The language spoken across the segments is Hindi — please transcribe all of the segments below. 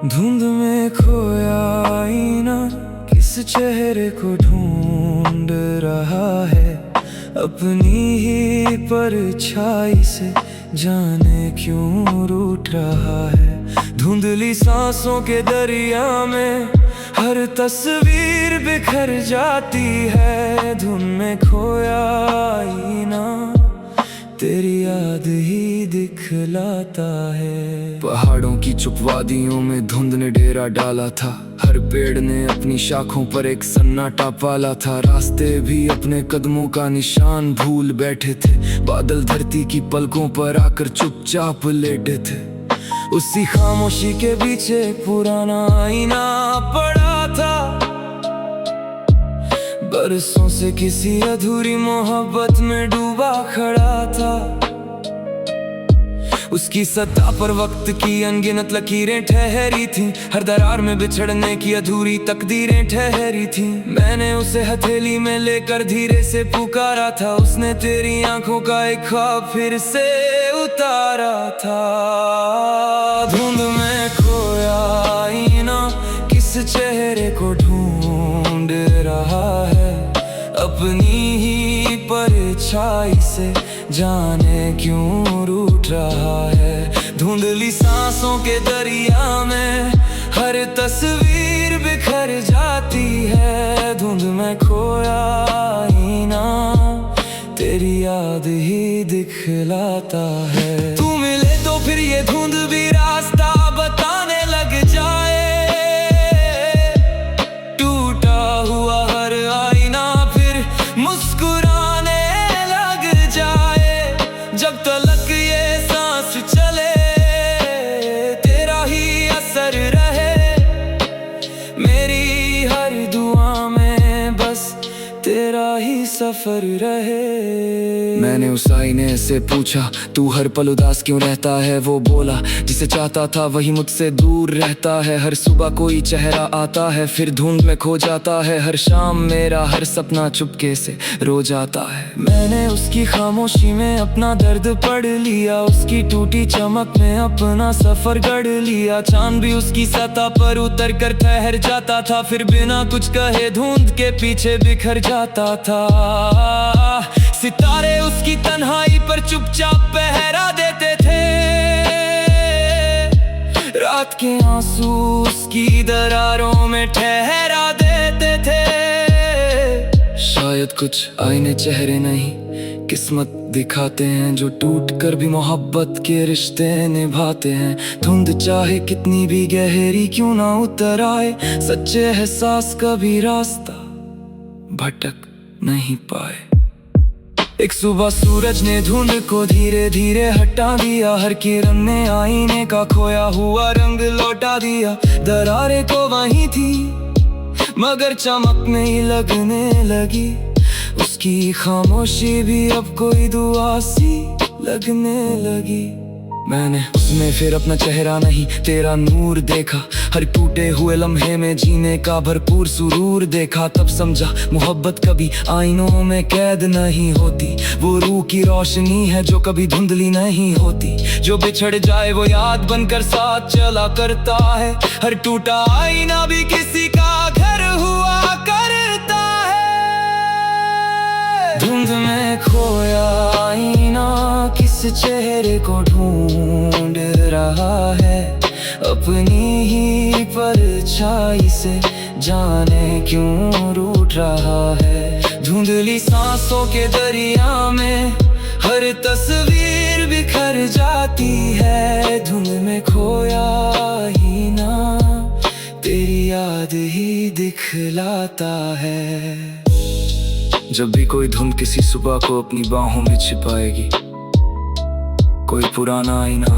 धुंध में खोया आईना किस चेहरे को ढूंढ रहा है। अपनी ही परछाई से जाने क्यों रूठ रहा है। धुंधली सांसों के दरिया में हर तस्वीर बिखर जाती है। धुन में खोया आईना तेरी याद ही दिखलाता है। पहाड़ों की चुप वादियों में धुंध ने डेरा डाला था। हर पेड़ ने अपनी शाखों पर एक सन्नाटा पाला था। रास्ते भी अपने कदमों का निशान भूल बैठे थे। बादल धरती की पलकों पर आकर चुपचाप लेटे थे। उसी खामोशी के पीछे पुराना आईना पड़ा था। बरसों से किसी अधूरी मोहब्बत में डूबा खड़ा था। उसकी सतह पर वक्त की अनगिनत लकीरें ठहरी थीं। हर दरार में बिछड़ने की अधूरी तकदीरें ठहरी थीं। मैंने उसे हथेली में लेकर धीरे से पुकारा था। उसने तेरी आंखों का एक ख्वाब फिर से उतारा था। धुंध में खोया आईना किस चेहरे को ढूंढ रहा है। अपनी ही परछाई से जाने क्यों रूठ रहा है। धुंधली सांसों के दरिया में हर तस्वीर बिखर जाती है। धुंध में खोया आईना तेरी याद ही दिखलाता है। तू मिले तो फिर ये धुंध भी रास्ता बताने लग जाए। टूटा हुआ हर आईना फिर मुस्कुराने लग जाए। जब तलक ये सांस चले तेरा ही असर रहे। मेरी हर दुआ में बस तेरा ही सफर रहे। मैंने उस आईने से पूछा तू हर पल उदास क्यों रहता है। वो बोला जिसे चाहता था वही मुझसे दूर रहता है। हर सुबह कोई चेहरा आता है फिर धुंध में खो जाता है। हर शाम मेरा हर सपना चुपके से रो जाता है। मैंने उसकी खामोशी में अपना दर्द पढ़ लिया। उसकी टूटी चमक में अपना सफर गढ़ लिया। चांद भी उसकी सतह पर उतर कर ठहर जाता था। फिर बिना कुछ कहे धुंध के पीछे बिखर जाता था। सितारे उसकी तन्हाई पर चुपचाप पहरा देते थे। रात के आंसू उसकी दरारों में ठहरा देते थे। शायद कुछ आईने चेहरे नहीं किस्मत दिखाते हैं। जो टूट कर भी मोहब्बत के रिश्ते निभाते हैं। धुंध चाहे कितनी भी गहरी क्यों ना उतर आए। सच्चे एहसास कभी रास्ता भटक नहीं पाए। एक सुबह सूरज ने धुंध को धीरे धीरे हटा दिया। हर किरण ने आईने का खोया हुआ रंग लौटा दिया। दरारें तो वहीं थी मगर चमक नहीं लगने लगी। उसकी खामोशी भी अब कोई दुआ सी लगने लगी। मैंने उसमें फिर अपना चेहरा नहीं तेरा नूर देखा। हर टूटे हुए लम्हे में जीने का भरपूर सुरूर देखा। तब समझा मोहब्बत कभी आईनों में कैद नहीं होती। वो रूह की रोशनी है जो कभी धुंधली नहीं होती। जो बिछड़ जाए वो याद बनकर साथ चला करता है। हर टूटा आईना भी किसी का घर हुआ करता है। धुंध में खोया आईना किस चेहरे को ढूंढ रहा है। अपनी ही परछाई से जाने क्यों रूठ रहा है। धुंधली सांसों के दरिया में हर तस्वीर बिखर जाती है। धुंध में खोया आईना तेरी याद ही दिखलाता है। जब भी कोई धुंध किसी सुबह को अपनी बाहों में छिपाएगी। कोई पुराना आईना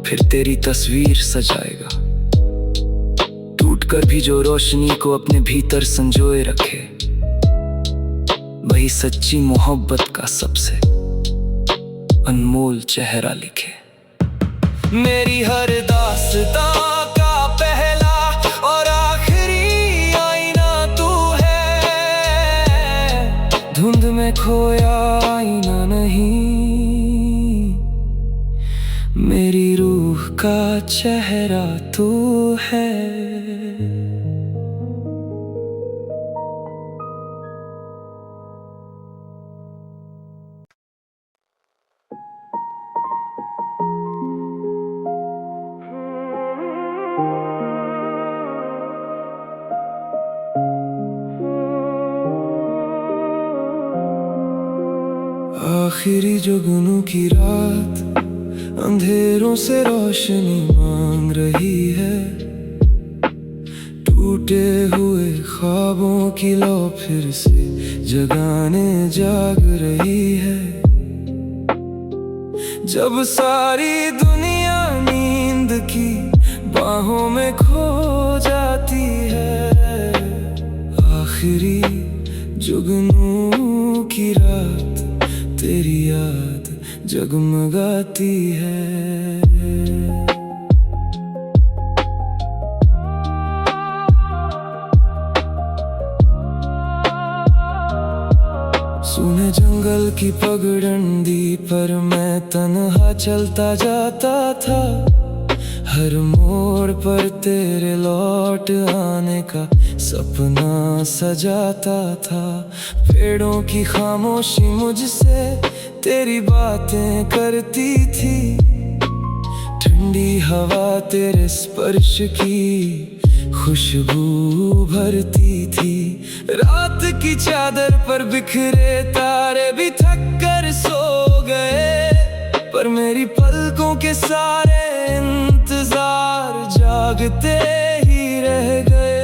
फिर तेरी तस्वीर सजाएगा। टूटकर भी जो रोशनी को अपने भीतर संजोए रखे। वही सच्ची मोहब्बत का सबसे अनमोल चेहरा लिखे। मेरी हर दास्तां का पहला और आखिरी आईना तू है। धुंध में खोया आईना नहीं मेरी रूह का चेहरा तू है। आखिरी जुगनू की रात अंधेरों से रोशनी मांग रही है। टूटे हुए ख्वाबों की लौ फिर से जगाने जाग रही है। जब सारी दुनिया नींद की बाहों में खो जाती है, आखिरी जुगनू की रात तेरी याद जगमगाती है। सुने जंगल की पगडंडी पर मैं तन्हा चलता जाता था। हर मोड़ पर तेरे लौट आने का सपना सजाता था। पेड़ों की खामोशी मुझसे तेरी बातें करती थी। ठंडी हवा तेरे स्पर्श की खुशबू भरती थी। रात की चादर पर बिखरे तारे भी थक कर सो गए, पर मेरी पलकों के सारे इंतजार जागते ही रह गए।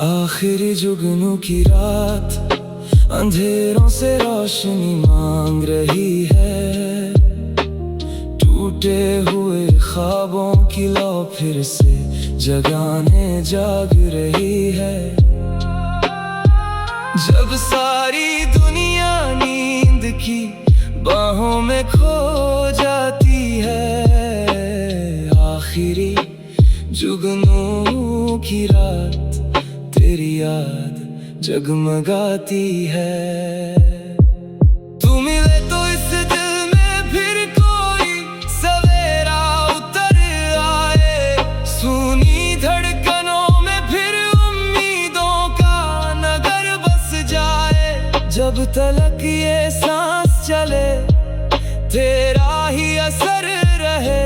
आखिरी जुगनू की रात अंधेरों से रोशनी मांग रही है। टूटे हुए ख्वाबों की लौ फिर से जगाने जाग रही है। जब सारी दुनिया नींद की बाहों में खो जाती है, आखिरी जुगनू की रात तेरी याद जगमगाती है। तू मिले तो इस दिल में फिर कोई सवेरा उतर आए। सुनी धड़कनों में फिर उम्मीदों का नगर बस जाए। जब तलक ये सांस चले तेरा ही असर रहे।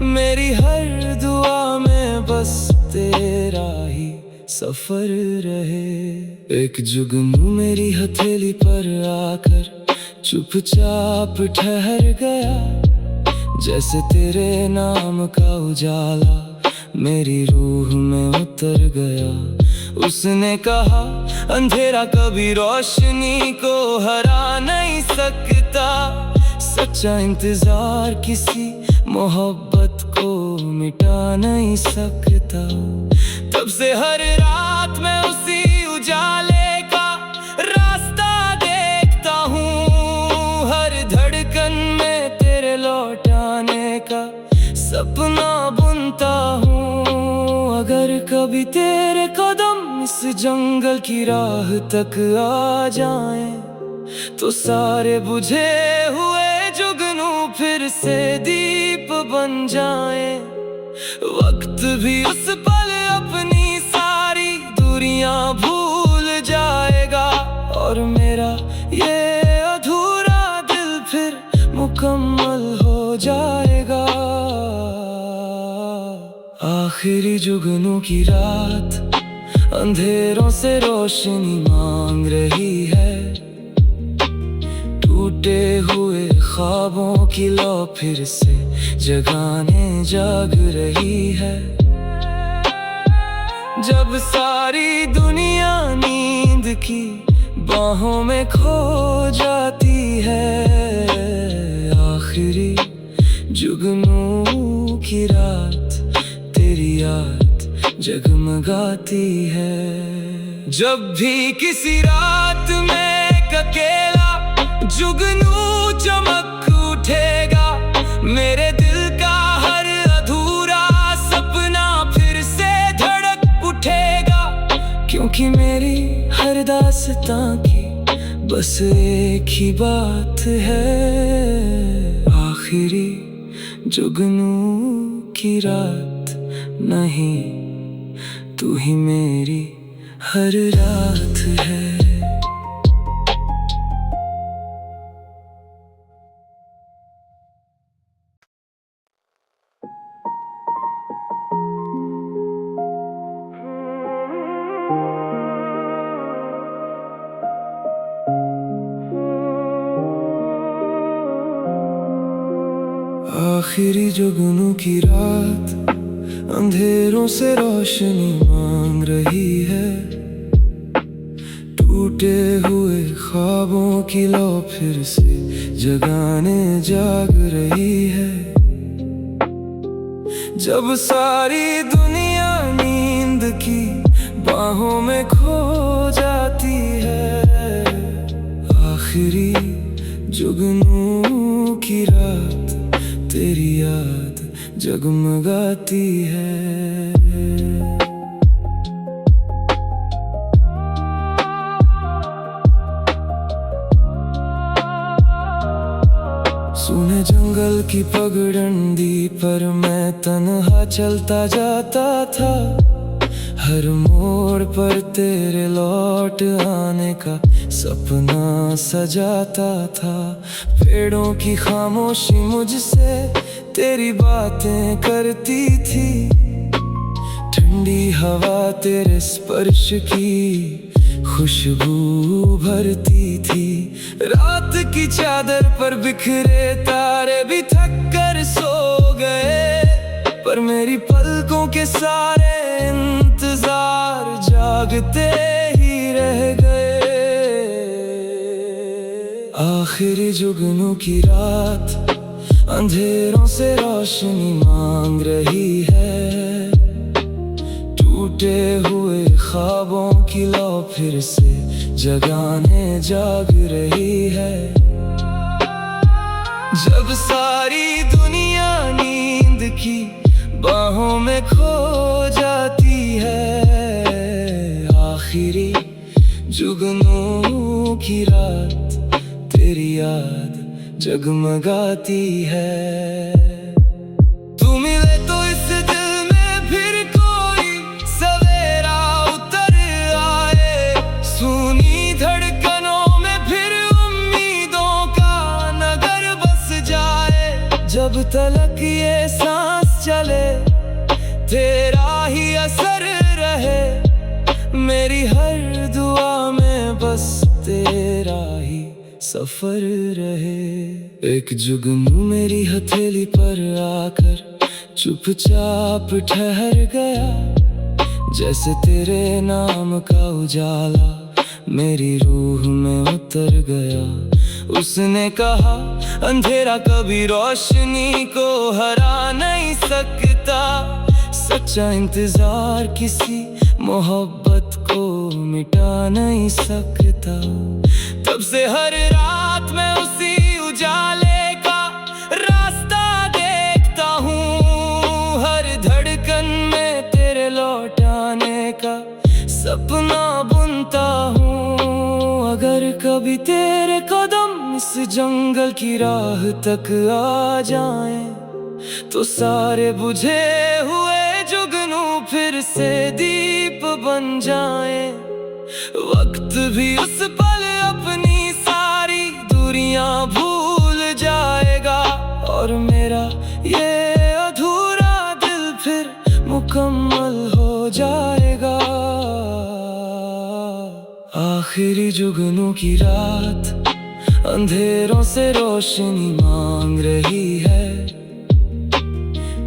मेरी हर दुआ में बस तेरा ही सफर रहे। एक जुगनू मेरी हथेली पर आकर चुपचाप ठहर गया। जैसे तेरे नाम का उजाला मेरी रूह में उतर गया। उसने कहा अंधेरा कभी रोशनी को हरा नहीं सकता। सच्चा इंतजार किसी मोहब्बत को मिटा नहीं सकता। तब से हर रात मैं उसी उजाले का रास्ता देखता हूँ। हर धड़कन में तेरे लौट आने का सपना बुनता हूँ। अगर कभी तेरे कदम इस जंगल की राह तक आ जाएं, तो सारे बुझे हुए जुगनू फिर से दीप बन जाएं। वक्त भी उस पल अपनी सारी दूरियां भूल जाएगा, और मेरा ये अधूरा दिल फिर मुकम्मल हो जाएगा। आखिरी जुगनू की रात अंधेरों से रोशनी मांग रही है। टूटे हुए ख्वाबों की लौ फिर से जगाने जाग रही है। जब सारी दुनिया नींद की बाहों में खो जाती है, आखिरी जुगनू की रात तेरी याद जगमगाती है। जब भी किसी रात में अकेला जुगनू चमक उठेगा, मेरे दिल का हर अधूरा सपना फिर से धड़क उठेगा। क्योंकि मेरी हर दास्तां की बस एक ही बात है, आखिरी जुगनू की रात नहीं, तू ही मेरी हर रात है। आखिरी जुगनू की रात अंधेरों से रोशनी मांग रही है। टूटे हुए ख्वाबों की लौ फिर से जगाने जाग रही है। जब सारी दुनिया नींद की बाहों में खो जाती है, आखिरी जुगनू की रात तेरी याद जगमगाती है। सुने जंगल की पगडंडी पर मैं तन्हा चलता जाता था। हर मोड़ पर तेरे लौट आने का सपना सजाता था। पेड़ों की खामोशी मुझसे तेरी बातें करती थी। ठंडी हवा तेरे स्पर्श की खुशबू भरती थी। रात की चादर पर बिखरे तारे भी थक कर सो गए, पर मेरी पलकों के सारे इंतजार जागते ही रह गए। आखिरी जुगनू की रात अंधेरों से रोशनी मांग रही है। टूटे हुए ख्वाबों की लौ फिर से जगाने जाग रही है। जब सारी दुनिया नींद की बाहों में खो जाती है, आखिरी जुगनू की रात तेरी याद जगमगाती है। तू मिले तो इस दिल में फिर कोई सवेरा उतर आए। सुनी धड़कनों में फिर उम्मीदों का नगर बस जाए। जब तलक ये सांस चले तेरा ही असर रहे। मेरी हर दुआ में बस तेरा ही सफर रहे। एक जुगनू मेरी हथेली पर आकर चुपचाप ठहर गया। जैसे तेरे नाम का उजाला मेरी रूह में उतर गया। उसने कहा अंधेरा कभी रोशनी को हरा नहीं सकता। सच्चा इंतजार किसी मोहब्बत को मिटा नहीं सकता। तब से हर रात मैं उसी उजाले का रास्ता देखता हूँ। हर धड़कन में तेरे लौट आने का सपना बुनता हूँ। अगर कभी तेरे कदम इस जंगल की राह तक आ जाएं, तो सारे बुझे हुए जुगनू फिर से दीप बन जाएं। वक्त भी उस पल अपनी सारी दूरियां भूल जाएगा, और मेरा ये अधूरा दिल फिर मुकम्मल हो जाएगा। आखिरी जुगनू की रात अंधेरों से रोशनी मांग रही है।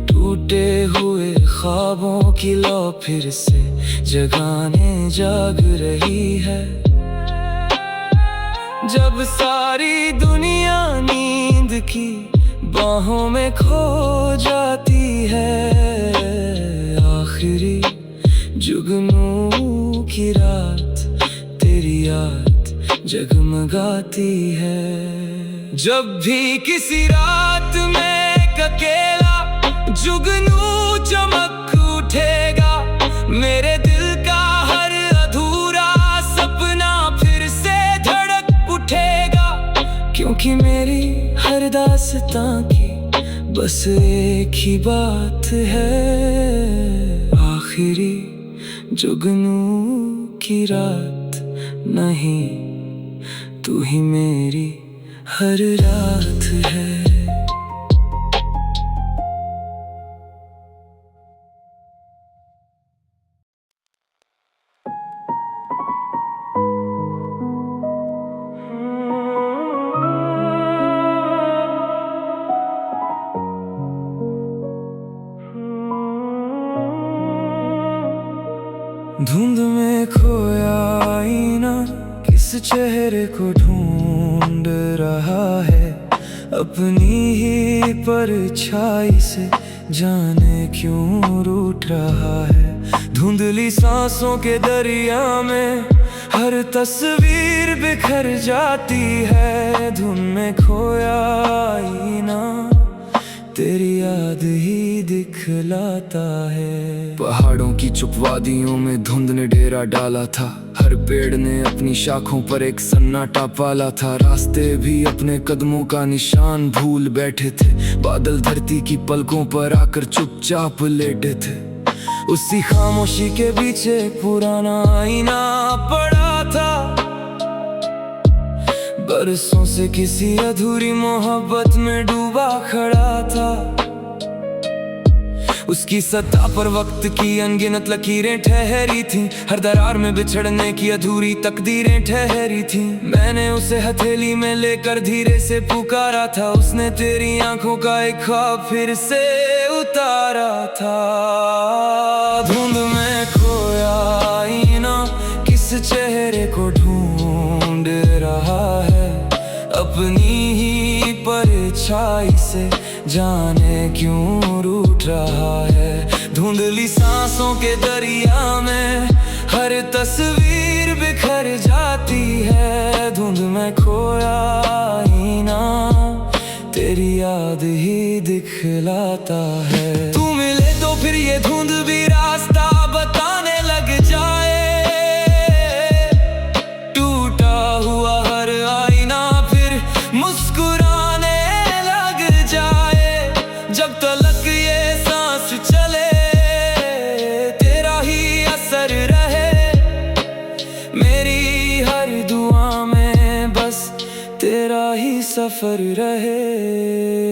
टूटे हुए ख्वाबों की लौ फिर से जगाने जाग रही है। जब सारी दुनिया नींद की बाहों में खो जाती है, आखिरी जुगनू की रात तेरी याद जगमगाती है। जब भी किसी रात में अकेला जुगनू चमक उठेगा, मेरे दिल का हर अधूरा सपना फिर से धड़क उठेगा। क्योंकि मेरी हर दास्तां की बस एक ही बात है आखिरी जुगनू की रात नहीं, तू ही मेरी हर रात है। धुंध में खोया आईना किस चेहरे को ढूंढ रहा है, अपनी ही परछाई से जाने क्यों रूठ रहा है। धुंधली सांसों के दरिया में हर तस्वीर बिखर जाती है। धुन में खोया आईना तेरी याद ही दिखलाता है। पहाड़ों की चुप वादियों में धुंध ने डेरा डाला था, हर पेड़ ने अपनी शाखों पर एक सन्नाटा पाला था। रास्ते भी अपने कदमों का निशान भूल बैठे थे, बादल धरती की पलकों पर आकर चुपचाप लेटे थे। उसी खामोशी के पीछे एक पुराना आईना पड़ा था, बरसों से किसी अधूरी मोहब्बत में डूबा खड़ा था। उसकी सतह पर वक्त की अनगिनत लकीरें ठहरी थीं, हर दरार में बिछड़ने की अधूरी तकदीरें ठहरी थीं। मैंने उसे हथेली में लेकर धीरे से पुकारा था, उसने तेरी आंखों का एक ख्वाब फिर से उतारा था। धुंध में खोया आईना किस चेहरे को ढूंढ रहा है, अपनी ही परछाई से जाने क्यों रूठ रहा है। धुंधली सांसों के दरिया में हर तस्वीर बिखर जाती है। धुंध में खोया आईना तेरी याद ही दिखलाता है। तू मिले तो फिर ये धुंध भी रास्ता बताने लग जाए, टूटा हुआ हर आईना फिर मुस्कुराने लग जाए। जब तलक ये सांस चले तेरा ही असर रहे, मेरी हर दुआ में बस तेरा ही सफर रहे।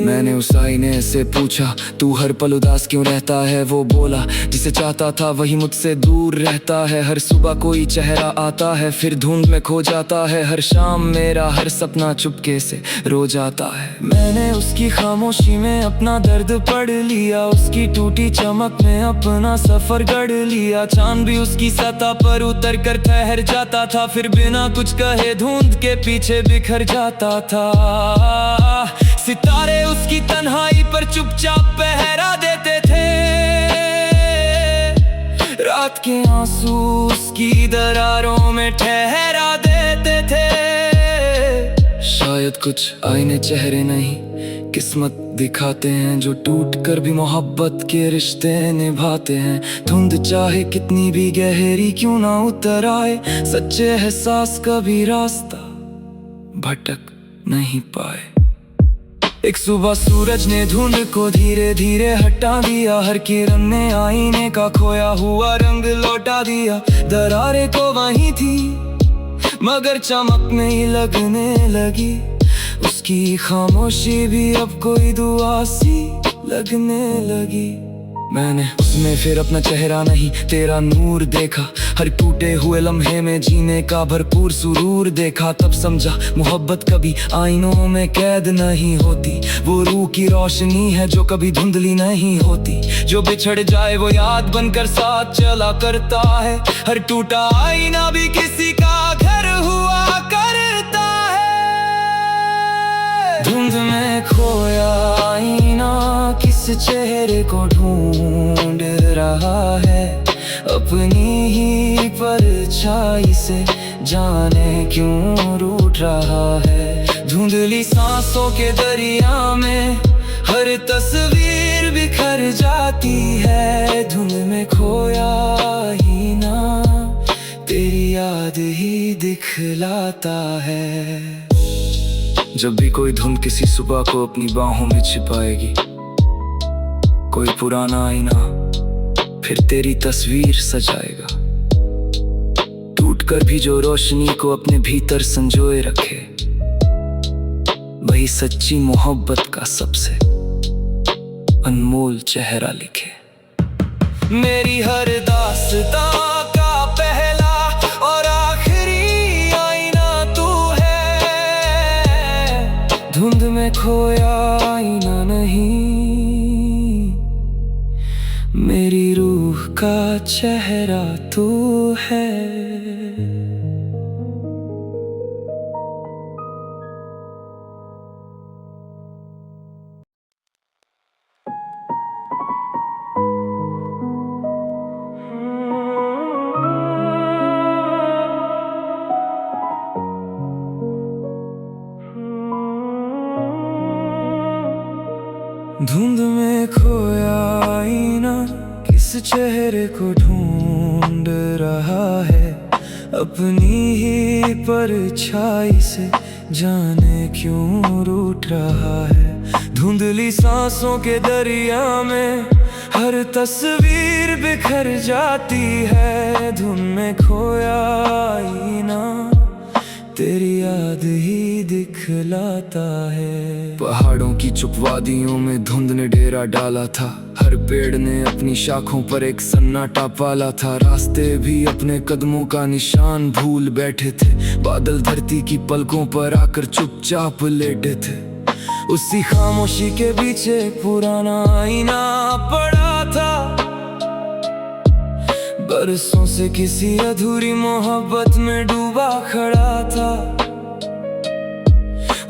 मैंने उस आईने से पूछा, तू हर पल उदास क्यों रहता है? वो बोला, जिसे चाहता था वही मुझसे दूर रहता है। हर सुबह कोई चेहरा आता है फिर धुंध में खो जाता है। हर शाम मेरा हर सपना चुपके से रो जाता है। मैंने उसकी खामोशी में अपना दर्द पढ़ लिया, उसकी टूटी चमक में अपना सफर गढ़ लिया। चांद भी उसकी सतह पर उतर कर ठहर जाता था, फिर बिना कुछ कहे धुंध के पीछे बिखर जाता था। सितारे उसकी तन्हाई पर चुपचाप पहरा देते थे, रात के आंसू उसकी दरारों में ठहरा देते थे। शायद कुछ आईने चेहरे नहीं किस्मत दिखाते हैं, जो टूट कर भी मोहब्बत के रिश्ते निभाते हैं। धुंध चाहे कितनी भी गहरी क्यों ना उतर आए, सच्चे एहसास कभी रास्ता भटक नहीं पाए। एक सुबह सूरज ने धुंध को धीरे धीरे हटा दिया, हर किरण ने आईने का खोया हुआ रंग लौटा दिया। दरारें तो वहीं थी मगर चमक नहीं लगने लगी, उसकी खामोशी भी अब कोई दुआ सी लगने लगी। मैंने उसमें फिर अपना चेहरा नहीं तेरा नूर देखा, हर टूटे हुए लम्हे में जीने का भरपूर सुरूर देखा। तब समझा मोहब्बत कभी आईनों में कैद नहीं होती, वो रूह की रोशनी है जो कभी धुंधली नहीं होती। जो बिछड़ जाए वो याद बनकर साथ चला करता है, हर टूटा आईना भी किसी का घर हुआ करता है। धुंध में खोया आईना किस चेहरे को ढूंढ रहा है, अपनी ही परछाई से जाने क्यों रूठ रहा है। धुंधली सांसों के दरिया में हर तस्वीर बिखर जाती है। धुंध में खोया ही ना तेरी याद ही दिखलाता है। जब भी कोई धुंध किसी सुबह को अपनी बाहों में छिपाएगी, कोई पुराना आईना फिर तेरी तस्वीर सजाएगा। टूट कर भी जो रोशनी को अपने भीतर संजोए रखे, वही सच्ची मोहब्बत का सबसे अनमोल चेहरा लिखे। मेरी हर दास्तां का पहला और आखिरी आईना तू है। धुंध में खोया आईना नहीं, मेरी रूह का चेहरा तू है। धुंध में खोया आईना किस चेहरे को ढूंढ रहा है, अपनी ही परछाई से जाने क्यों रूठ रहा है। धुंधली सांसों के दरिया में हर तस्वीर बिखर जाती है। धुन में खोया आईना तेरी याद ही दिखलाता है। पहाड़ों की चुप वादियों में धुंध ने डेरा डाला था, हर पेड़ ने अपनी शाखों पर एक सन्नाटा पाला था। रास्ते भी अपने कदमों का निशान भूल बैठे थे, बादल धरती की पलकों पर आकर चुपचाप लेटे थे। उसी खामोशी के पीछे पुराना आईना पड़ा था, बरसों से किसी अधूरी मोहब्बत में डूबा खड़ा था।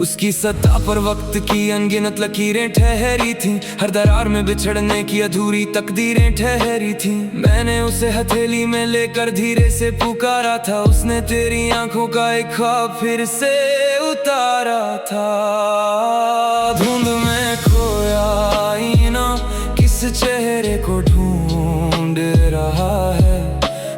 उसकी सतह पर वक्त की अनगिनत लकीरें ठहरी थीं, हर दरार में बिछड़ने की अधूरी तकदीरें ठहरी थीं। मैंने उसे हथेली में लेकर धीरे से पुकारा था, उसने तेरी आंखों का एक ख्वाब फिर से उतारा था। धुंध में खोया आईना किस चेहरे को ढूंढ रहा है,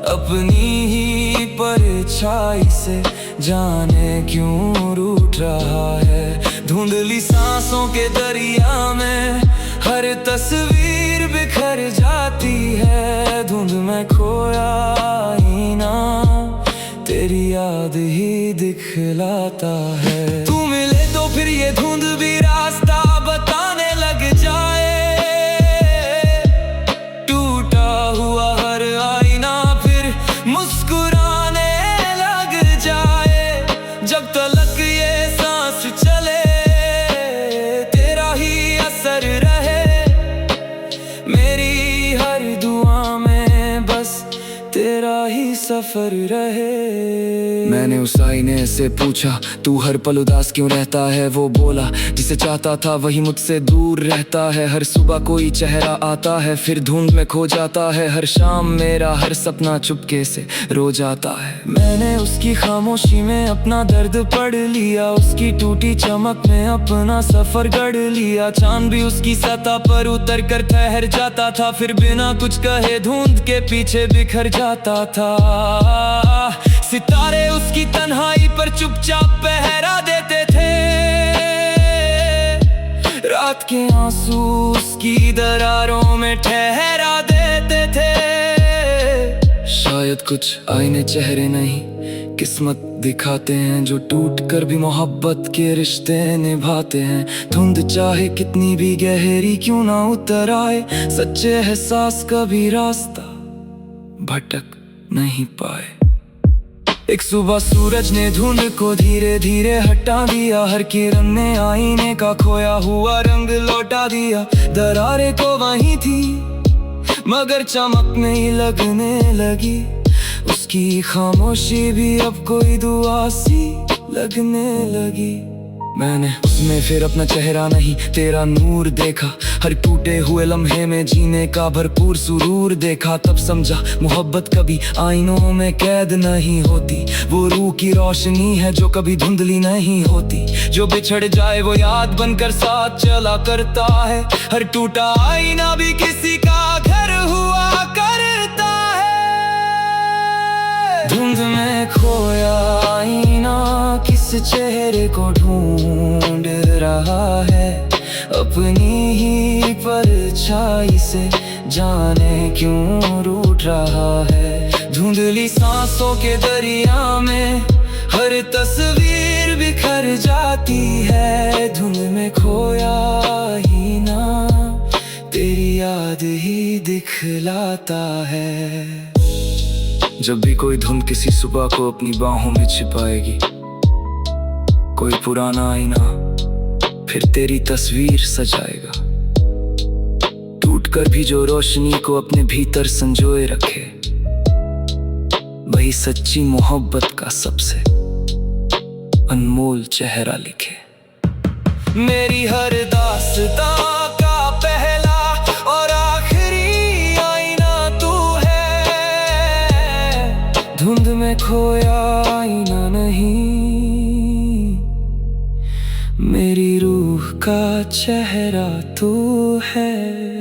अपनी ही परछाई से जाने क्यों रूठ रहा है। धुंधली सांसों के दरिया में हर तस्वीर बिखर जाती है। धुंध में खोया आईना तेरी याद ही दिखलाता है। तू मिले तो फिर ये धुंध भी रास्ता बताने लग जाए, टूटा हुआ हर आईना फिर मुस्कुराने लग जाए। जब तलक ये सांस चले तेरा ही असर रहे, मेरी हर दुआ में बस तेरा ही सफर रहे। मैंने उस आईने से पूछा, तू हर पल उदास क्यों रहता है? वो बोला, जिसे चाहता था वही मुझसे दूर रहता है। हर सुबह कोई चेहरा आता है फिर धुंध में खो जाता है। हर शाम मेरा हर सपना चुपके से रो जाता है। मैंने उसकी खामोशी में अपना दर्द पढ़ लिया, उसकी टूटी चमक में अपना सफर गढ़ लिया। चांद भी उसकी सतह पर उतर कर ठहर जाता था, फिर बिना कुछ कहे धुंध के पीछे बिखर जाता था। सितारे उसकी तन्हाई पर चुपचाप पहरा देते थे, रात के आंसू उसकी दरारों में ठहरा देते थे। शायद कुछ आईने चेहरे नहीं किस्मत दिखाते हैं, जो टूट कर भी मोहब्बत के रिश्ते निभाते हैं। धुंध चाहे कितनी भी गहरी क्यों ना उतर आए, सच्चे एहसास कभी रास्ता भटक नहीं पाए। एक सुबह सूरज ने धुंध को धीरे धीरे हटा दिया, हर किरण ने आईने का खोया हुआ रंग लौटा दिया। दरारें तो वहीं थी मगर चमक नहीं लगने लगी, उसकी खामोशी भी अब कोई दुआ सी लगने लगी। मैंने उसमें फिर अपना चेहरा नहीं तेरा नूर देखा, हर टूटे हुए लम्हे में जीने का भरपूर सुरूर देखा। तब समझा मोहब्बत कभी आईनों में कैद नहीं होती, वो रूह की रोशनी है जो कभी धुंधली नहीं होती। जो बिछड़ जाए वो याद बनकर साथ चला करता है, हर टूटा आईना भी किसी का घर हुआ करता है। धुंध में खोया आईना किस चेहरे को ढूंढ रहा है, अपनी ही परछाई परछाई से, जाने क्यों रूठ रहा है। धुंधली सांसों के दरिया में हर तस्वीर बिखर जाती है। धुन में खोया ही ना, तेरी याद ही दिखलाता है। जब भी कोई धुन किसी सुबह को अपनी बाहों में छिपाएगी, कोई पुराना आईना फिर तेरी तस्वीर सजाएगा। टूटकर भी जो रोशनी को अपने भीतर संजोए रखे, वही सच्ची मोहब्बत का सबसे अनमोल चेहरा लिखे। मेरी हर दास्तां का पहला और आखिरी आईना तू है। धुंध में खोया आईना नहीं, मेरी रूह का चेहरा तू है।